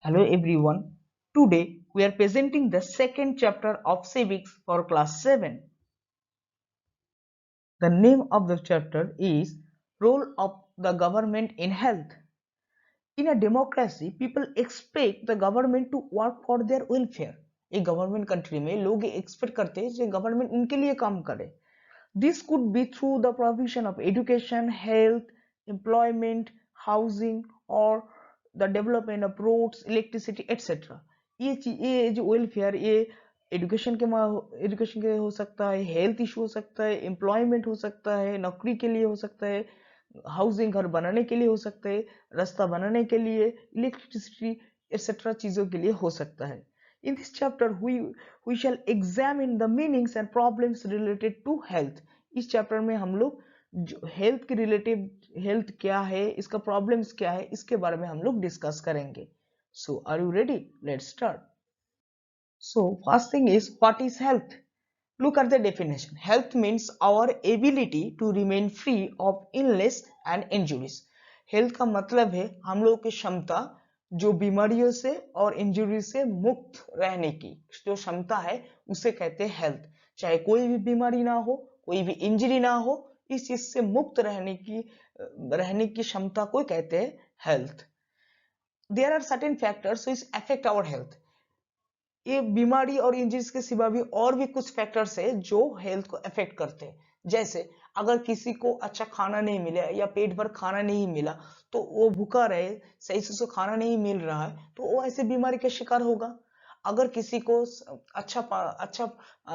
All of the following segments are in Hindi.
Hello everyone. Today we are presenting the second chapter of civics for class 7. The name of the chapter is Role of the Government in Health. In a democracy, people expect the government to work for their welfare. एक गवर्नमेंट कंट्री में लोग एक्सपेक्ट करते हैं कि गवर्नमेंट उनके लिए काम करे. This could be through the provision of education, health, employment, housing or the development of roads, electricity, etc. ये जो वेलफेयर ये एजुकेशन के हो सकता है, हेल्थ इशू हो सकता है, एम्प्लॉयमेंट हो सकता है, नौकरी के लिए हो सकता है, हाउसिंग घर बनाने के लिए हो सकता है, रास्ता बनाने के लिए, इलेक्ट्रिसिटी एक्सेट्रा चीजों के लिए हो सकता है. In this chapter, we shall examine the meanings and problems related to health. इस चैप्टर में हम लोग हेल्थ के रिलेटिव हेल्थ क्या है, इसका प्रॉब्लम्स क्या है, इसके बारे में हम लोग डिस्कस करेंगे. So are you ready? Let's start. So first thing is what is health. Look at the definition. Health means our ability to remain free of illness and injuries. Health का मतलब है हम लोगों की क्षमता जो बीमारियों से और इंजरी से मुक्त रहने की जो क्षमता है उसे कहते हैं हेल्थ. चाहे कोई भी बीमारी ना हो, कोई भी इंजरी ना हो, इस चीज से मुक्त रहने की क्षमता को कहते हैं health. There are certain factors which affect our health. ये बीमारी और इंजरीज के सिवा भी और भी कुछ फैक्टर्स है जो हेल्थ को अफेक्ट करते हैं. जैसे अगर किसी को अच्छा खाना नहीं मिला या पेट भर खाना नहीं मिला तो वो भूखा रहे, सही से उसको खाना नहीं मिल रहा है तो वो ऐसे बीमारी का शिकार होगा. अगर किसी को अच्छा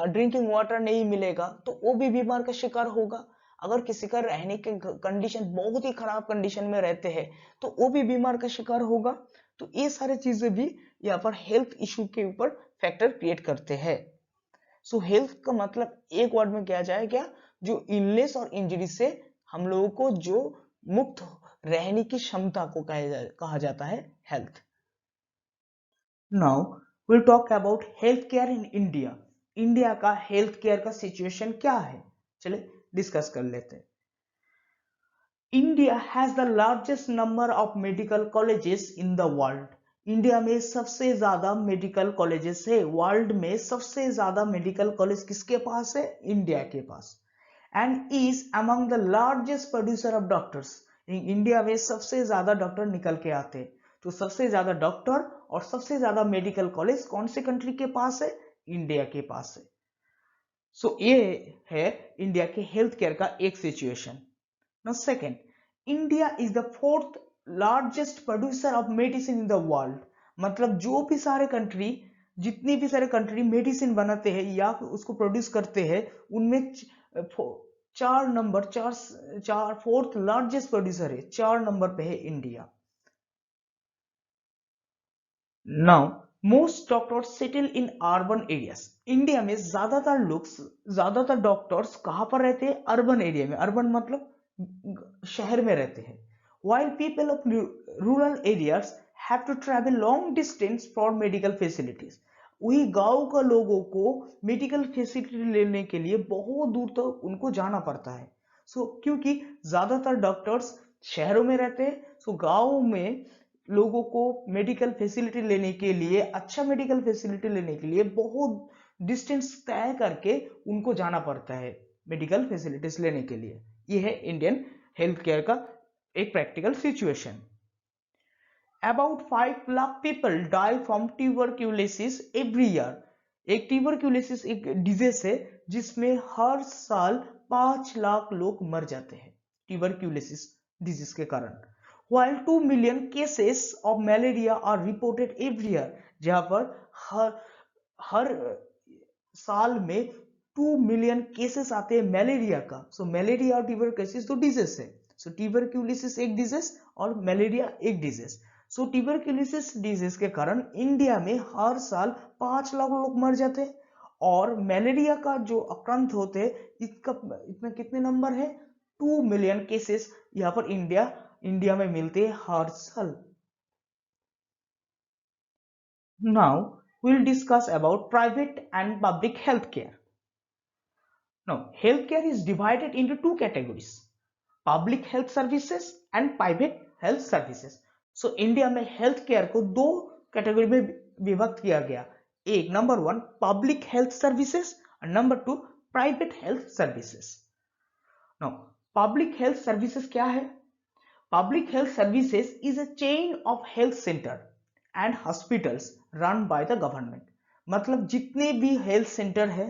ड्रिंकिंग वाटर नहीं मिलेगा तो वो भी बीमार का शिकार होगा. अगर किसी का रहने के कंडीशन बहुत ही खराब कंडीशन में रहते हैं तो वो भी बीमार का शिकार होगा. तो ये सारे चीजें भी यहाँ पर हेल्थ इशू के ऊपर फैक्टर क्रिएट करते हैं. सो हेल्थ का मतलब एक वर्ड में क्या जाएगा, जो इलनेस और इंजरी से हम लोगों को जो मुक्त रहने की क्षमता को कहा जाता है health. Now will talk about health care in India. India का हेल्थ केयर का सिचुएशन क्या है, चले डिस्कस कर लेते हैं. India has the largest number of medical colleges in the world. India में सबसे ज्यादा मेडिकल कॉलेजेस है. वर्ल्ड में सबसे ज्यादा मेडिकल कॉलेज किसके पास है? इंडिया के पास. And is among the largest producer of doctors. India में सबसे ज्यादा डॉक्टर निकल के आते हैं. तो सबसे ज्यादा डॉक्टर और सबसे ज्यादा मेडिकल कॉलेज कौन से कंट्री के पास है? इंडिया के पास है. सो ये है इंडिया के हेल्थ केयर का एक situation. Now second, India is the fourth largest producer of medicine in the world. मतलब जो भी सारे कंट्री जितनी भी सारे कंट्री मेडिसिन बनाते हैं या उसको प्रोड्यूस करते हैं उनमें चार फोर्थ लार्जेस्ट प्रोड्यूसर है, 4 नंबर पे है India. Now most doctors settle in urban areas. India में ज्यादातर डॉक्टर्स कहां पर रहते हैं? अर्बन एरिया में. अर्बन मतलब शहर में रहते हैं. while people of rural areas have to travel long distance for medical facilities. वही गांव का लोगों को मेडिकल फैसिलिटी लेने के लिए बहुत दूर तक उनको जाना पड़ता है. क्योंकि ज्यादातर डॉक्टर्स शहरों में रहते हैं, गांव में लोगों को मेडिकल फैसिलिटी लेने के लिए, अच्छा मेडिकल फैसिलिटी लेने के लिए बहुत डिस्टेंस तय करके उनको जाना पड़ता है मेडिकल फैसिलिटीज लेने के लिए. ये है इंडियन हेल्थ केयर का एक practical situation. About 5 lakh people die from tuberculosis every year. एक ट्यूबरक्यूलोसिस एक डिजीज है जिसमें हर साल 5 लाख लोग मर जाते हैं ट्यूबरक्यूलोसिस डिजीज के कारण. while 2 million cases of malaria are reported every year. जहां पर हर साल में 2 मिलियन केसेस आते हैं मलेरिया का. मलेरिया और ट्यूबरक्यूलोसिस तो डिजीज है. ट्यूबरक्यूलोसिस एक डिजीज और मलेरिया एक डिजीज. ट्यूबरक्यूलोसिस डिजीज के कारण इंडिया में हर साल 5 लाख लोग मर जाते हैं. और मलेरिया का जो आक्रांत होते हैं इसमें कितने नंबर है? 2 मिलियन केसेस यहाँ पर इंडिया में मिलते हैं हर साल. Now we'll discuss about private and public healthcare. Now healthcare is divided into two categories: public health services and private health services. India में हेल्थ केयर को दो कैटेगरी में विभक्त किया गया। एक नंबर 1 पब्लिक हेल्थ सर्विसेज और number 2 private health services. Now public health services क्या है? Public health services is a chain of health centre and hospitals run by the government. मतलब जितने भी हेल्थ सेंटर है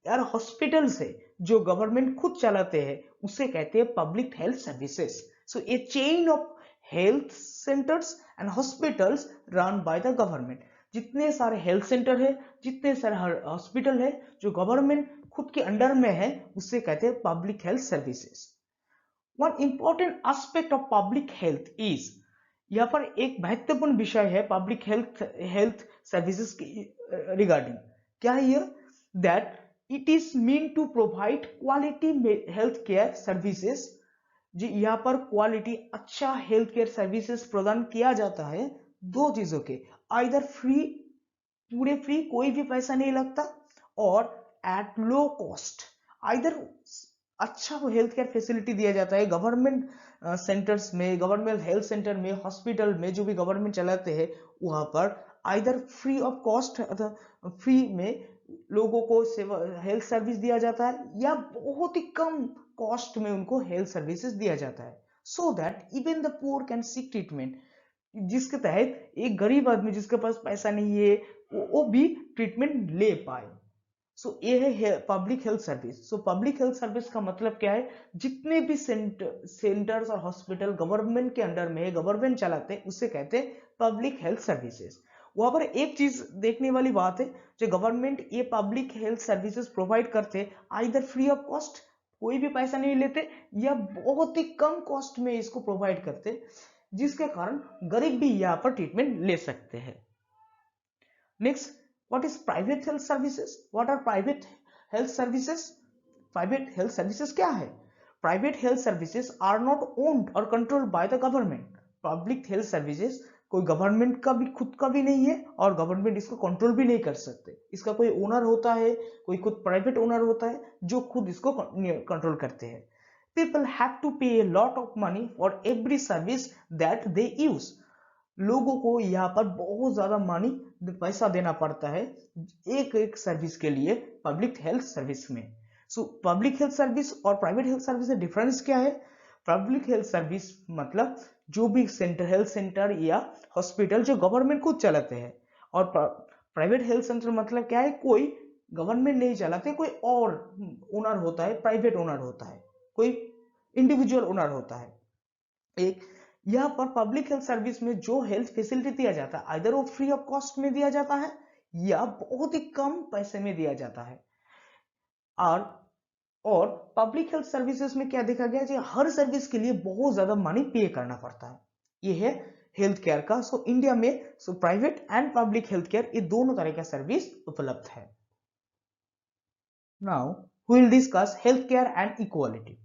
यार हॉस्पिटल्स है जो गवर्नमेंट खुद चलाते हैं उसे कहते हैं public health services. So A chain of health centres and hospitals run by the government. जितने सारे हेल्थ सेंटर है, जितने सारे हॉस्पिटल है जो गवर्नमेंट खुद के अंडर में है उसे कहते हैं public health services. One important aspect of public health is, यहाँ पर एक महत्वपूर्ण विषय है पब्लिक हेल्थ सर्विसेज रिगार्डिंग। क्या है ये? That it is mean to provide quality health care services. जी यहाँ पर क्वालिटी अच्छा हेल्थ केयर सर्विसेज प्रदान किया जाता है दो चीजों के, आइदर फ्री, पूरे फ्री, कोई भी पैसा नहीं लगता, और एट लो कॉस्ट। आइदर अच्छा हेल्थ केयर फैसिलिटी दिया जाता है गवर्नमेंट सेंटर्स में, गवर्नमेंट हेल्थ सेंटर में, हॉस्पिटल में जो भी गवर्नमेंट चलाते हैं वहां पर आइदर फ्री ऑफ कॉस्ट अथवा फ्री में लोगों को सेवा हेल्थ सर्विस दिया जाता है या बहुत ही कम कॉस्ट में उनको हेल्थ सर्विसेज दिया जाता है, so that even the poor can seek treatment. जिसके तहत एक गरीब आदमी जिसके पास पैसा नहीं है वो भी ट्रीटमेंट ले पाए। सो ये है public health service. So public health service का मतलब क्या है? जितने भी सेंटर्स और हॉस्पिटल गवर्नमेंट के अंडर में है, गवर्नमेंट चलाते हैं, उसे कहते हैं पब्लिक हेल्थ सर्विसेज। वहां पर एक चीज देखने वाली बात है, जो गवर्नमेंट ये पब्लिक हेल्थ सर्विसेज प्रोवाइड करते हैं आइदर फ्री ऑफ कॉस्ट, कोई भी पैसा नहीं लेते, या बहुत ही कम कॉस्ट में इसको प्रोवाइड करते, जिसके कारण गरीब भी यहाँ पर ट्रीटमेंट ले सकते हैं। Next, what is private health services? What are private health services? Private health services क्या है? Private health services are not owned or controlled by the government. Public health services कोई गवर्नमेंट का भी खुद का भी नहीं है और गवर्नमेंट इसको कंट्रोल भी नहीं कर सकते। इसका कोई ओनर होता है, कोई खुद प्राइवेट ओनर होता है जो खुद इसको कंट्रोल करते हैं। People have to pay a lot of money for every service that they use. लोगों को यहाँ पर बहुत ज्यादा मनी, पैसा देना पड़ता है एक एक सर्विस के लिए पब्लिक हेल्थ सर्विस में। सो पब्लिक हेल्थ सर्विस और प्राइवेट हेल्थ सर्विस में डिफरेंस क्या है? पब्लिक हेल्थ सर्विस मतलब जो भी सेंटर, हेल्थ सेंटर या हॉस्पिटल जो गवर्नमेंट खुद चलाते हैं, और प्राइवेट हेल्थ सेंटर मतलब क्या है? कोई गवर्नमेंट नहीं चलाते, कोई और ओनर होता है, प्राइवेट ओनर होता है, कोई इंडिविजुअल ओनर होता है। एक यहाँ पर पब्लिक हेल्थ सर्विस में जो हेल्थ फैसिलिटी दिया जाता है आइदर वो फ्री ऑफ कॉस्ट में दिया जाता है या बहुत ही कम पैसे में दिया जाता है। और पब्लिक हेल्थ सर्विसेज में क्या देखा गया कि हर सर्विस के लिए बहुत ज्यादा मनी पे करना पड़ता है। ये है हेल्थ केयर का। सो इंडिया में private and public health care ये दोनों तरह का सर्विस उपलब्ध है। Now we will discuss health care and equality.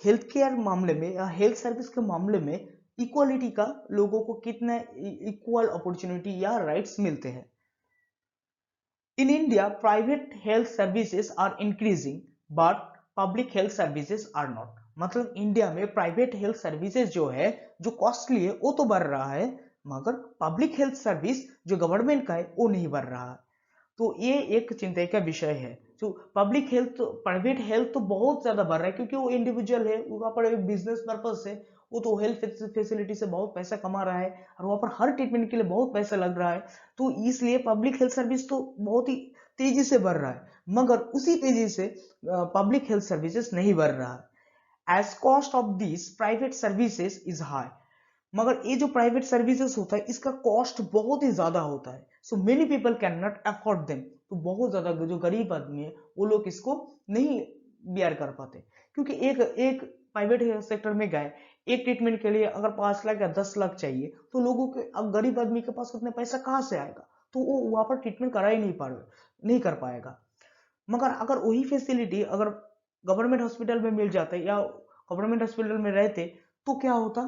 Health care मामले में या हेल्थ सर्विस के मामले में इक्वालिटी का लोगों को कितने इक्वल अपॉर्चुनिटी या राइट्स मिलते हैं। In India private health services are increasing but public health services are not. मतलब इंडिया में प्राइवेट हेल्थ सर्विसेज जो है, जो कॉस्टली है, वो तो बढ़ रहा है, मगर पब्लिक हेल्थ सर्विस जो गवर्नमेंट का है वो नहीं बढ़ रहा है। तो ये एक चिंता का विषय है। तो पब्लिक हेल्थ, प्राइवेट हेल्थ तो बहुत ज्यादा बढ़ रहा है क्योंकि वो इंडिविजुअल है, वहां पर एक बिजनेस पर्पज से वो तो हेल्थ फैसिलिटी से बहुत पैसा कमा रहा है और वहां पर हर ट्रीटमेंट के लिए बहुत पैसा लग रहा है, तो इसलिए पब्लिक हेल्थ सर्विस तो बहुत ही तेजी से बढ़ रहा है, मगर उसी तेजी से पब्लिक हेल्थ सर्विसेज नहीं बढ़ रहा है। As cost of this private services is high. मगर ये जो प्राइवेट सर्विसेज होता है इसका कॉस्ट बहुत ही ज्यादा होता है। So many people can not afford them. तो बहुत ज्यादा जो गरीब आदमी है वो लोग इसको नहीं बियर कर पाते, क्योंकि एक प्राइवेट सेक्टर में गए, एक ट्रीटमेंट के लिए अगर 5 लाख या 10 लाख चाहिए तो लोगों के, अब गरीब आदमी के पास उतना पैसा कहाँ से आएगा, तो वो वहां पर ट्रीटमेंट करा ही नहीं कर पाएगा। मगर अगर वही फैसिलिटी अगर गवर्नमेंट हॉस्पिटल में मिल जाते या गवर्नमेंट हॉस्पिटल में रहते तो क्या होता,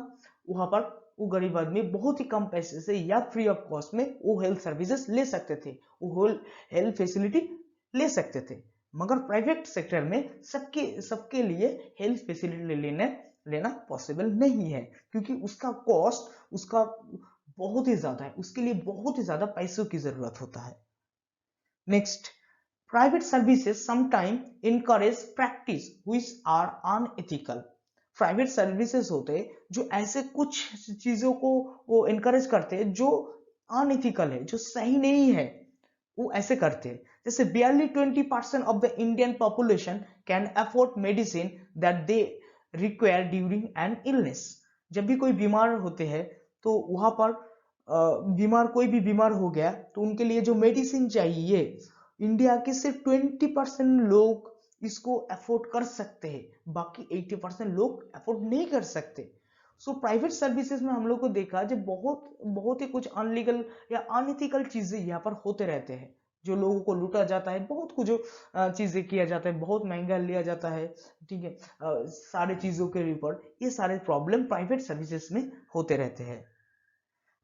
वहां पर वो गरीब आदमी बहुत ही कम पैसे से या फ्री ऑफ कॉस्ट में वो हेल्थ सर्विसेज ले सकते थे, वो हेल्थ फैसिलिटी ले सकते थे। मगर प्राइवेट सेक्टर में सबके लिए हेल्थ फैसिलिटी लेना पॉसिबल नहीं है, क्योंकि उसका कॉस्ट, उसका बहुत ही ज्यादा है, उसके लिए बहुत ही ज्यादा पैसों की जरूरत होता है। Next, private services sometime encourage practice which are unethical. Private services होते हैं जो ऐसे कुछ चीजों को वो इनकरेज करते हैं जो अनएथिकल है, जो सही नहीं है, वो ऐसे करते हैं। जैसे barely 20% of the Indian population can afford medicine that they require during an illness. जब भी कोई बीमार होते हैं तो वहां पर बीमार, कोई भी बीमार हो गया तो उनके लिए जो मेडिसिन चाहिए, इंडिया के सिर्फ 20% लोग इसको अफोर्ड कर सकते हैं, बाकी 80% लोग अफोर्ड नहीं कर सकते। सो प्राइवेट सर्विसेज में हम लोग को देखा जब बहुत बहुत ही कुछ अनलीगल या अनइथिकल चीजें यहाँ पर होते रहते हैं, जो लोगों को लूटा जाता है, बहुत कुछ चीजें किया जाता है, बहुत महंगा लिया जाता है, ठीक है, सारे चीजों के ऊपर, ये सारे प्रॉब्लम प्राइवेट सर्विसेज में होते रहते हैं।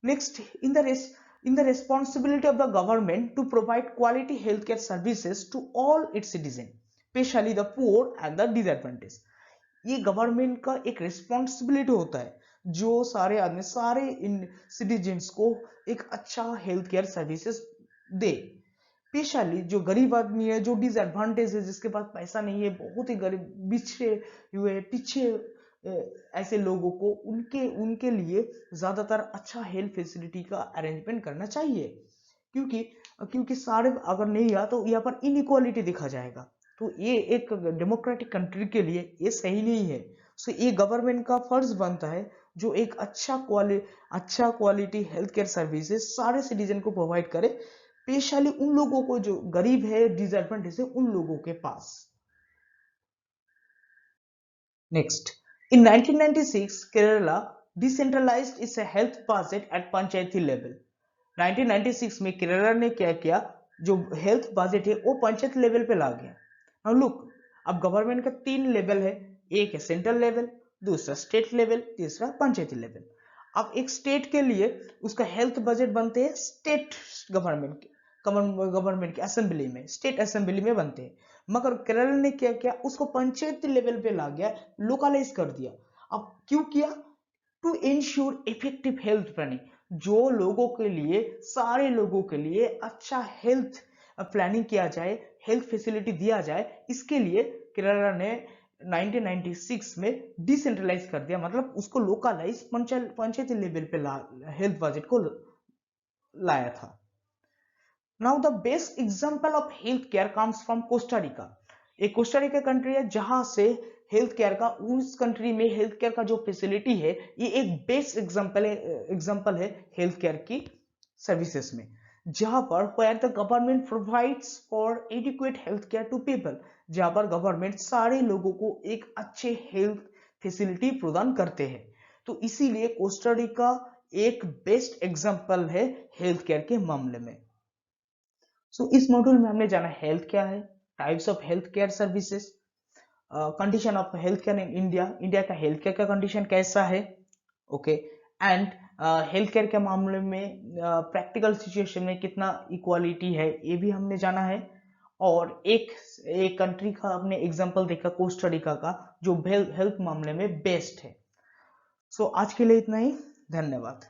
Next, in the responsibility of the government to provide quality healthcare services to all its citizens, especially the poor and the disadvantaged. ये गवर्नमेंट का एक रिस्पॉन्सिबिलिटी होता है जो सारे आदमी, सारे इन सिटीजन्स को एक अच्छा हेल्थ केयर सर्विसेज दे। स्पेशली जो गरीब आदमी है, जो डिसएडवांटेज है, जिसके पास पैसा नहीं है, बहुत ही गरीब, बिछड़े हुए, पीछे ऐसे लोगों को, उनके उनके लिए ज्यादातर अच्छा हेल्थ फैसिलिटी का अरेंजमेंट करना चाहिए, क्योंकि क्योंकि सारे अगर नहीं आ तो यहाँ पर इनइक्वालिटी दिखा जाएगा। तो ये एक डेमोक्रेटिक कंट्री के लिए ये सही नहीं है। सो ये गवर्नमेंट का फर्ज बनता है जो एक अच्छा क्वालिटी हेल्थ केयर सर्विसेज सारे सिटीजन को प्रोवाइड करे, स्पेशली उन लोगों को जो गरीब है, डिसएडवांटेज है, उन लोगों के पास। Next, in 1996, Kerala decentralized its health budget at Panchayati level. 1996 में केरला ने क्या किया, जो हेल्थ बजट है वो पंचायत लेवल पे ला गया। नाउ लुक, अब गवर्नमेंट का 3 लेवल है, एक है सेंट्रल लेवल, दूसरा स्टेट लेवल, तीसरा पंचायती लेवल। अब एक स्टेट के लिए उसका हेल्थ बजट बनते हैं स्टेट गवर्नमेंट के असेंबली में, स्टेट असेंबली में बनते हैं, मगर केरल ने क्या किया, उसको पंचायत लेवल पे ला गया, लोकलाइज कर दिया। अब क्यों किया? To ensure effective health planning, जो लोगों के लिए, सारे लोगों के लिए अच्छा हेल्थ प्लानिंग किया जाए, हेल्थ फैसिलिटी दिया जाए, इसके लिए केरला ने 1996 में डिसेंट्रलाइज कर दिया, मतलब उसको लोकलाइज पंचायती लेवल पे हेल्थ बजट को लाया था। Now the best example of healthcare comes from Costa Rica. एक कोस्टा रिका कंट्री है जहां से हेल्थ केयर का, उस कंट्री में हेल्थ केयर का जो फैसिलिटी है, ये एक बेस्ट एग्जांपल है हेल्थ केयर की सर्विसेज में, जहां पर where the government provides for adequate health care to people, जहां पर गवर्नमेंट सारे लोगों को एक अच्छे हेल्थ फैसिलिटी प्रदान करते हैं। तो इसीलिए कोस्टा रिका एक बेस्ट एग्जांपल है हेल्थ केयर के मामले में। इस मॉड्यूल में हमने जाना हेल्थ क्या है, types of health care services, condition of health care in India, India का हेल्थ केयर का कंडीशन कैसा है, ओके, एंड हेल्थ केयर के मामले में प्रैक्टिकल सिचुएशन में कितना इक्वालिटी है, ये भी हमने जाना है। और एक कंट्री का हमने एग्जांपल देखा कोस्टा रिका का, जो हेल्थ मामले में बेस्ट है। आज के लिए इतना ही, धन्यवाद।